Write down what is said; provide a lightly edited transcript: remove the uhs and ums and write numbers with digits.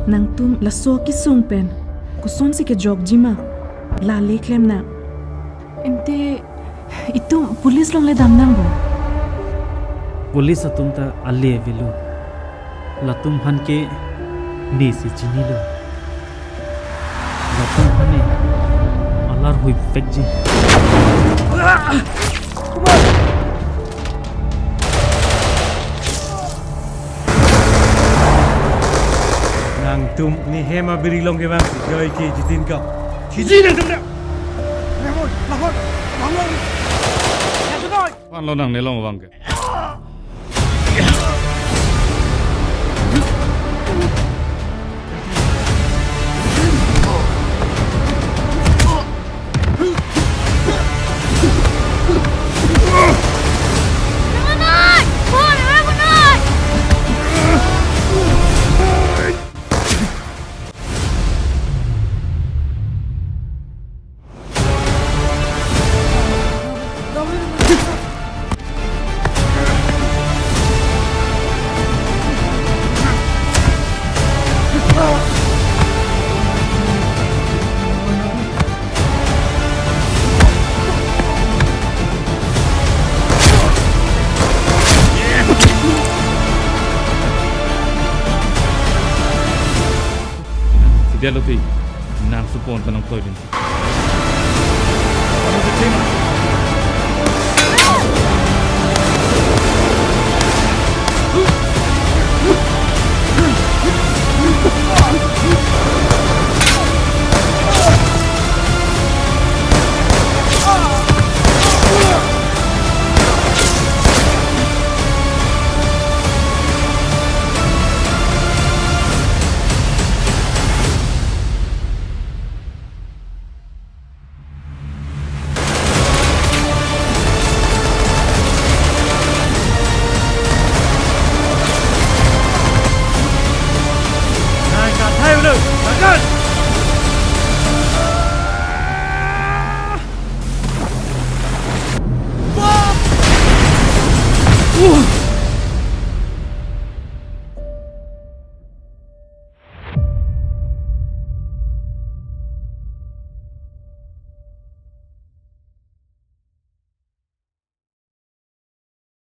Nang tum laso ki sungpen. Kuson si ke jog jima. Lale klem na. Inte itu pulis long le damnang bo. Police अतुमता अल्ले विलो लतुम हन के नेसी चिनीलो लतुम हने अल्लाह हुई फेक्जी nang tum ni hema biri long ke bang joi ki jitin ka chiji nang tum da lahon Pan lo nang nelong wang ke. Dia lo ti nang supon tanang toy din. Ano sa tema?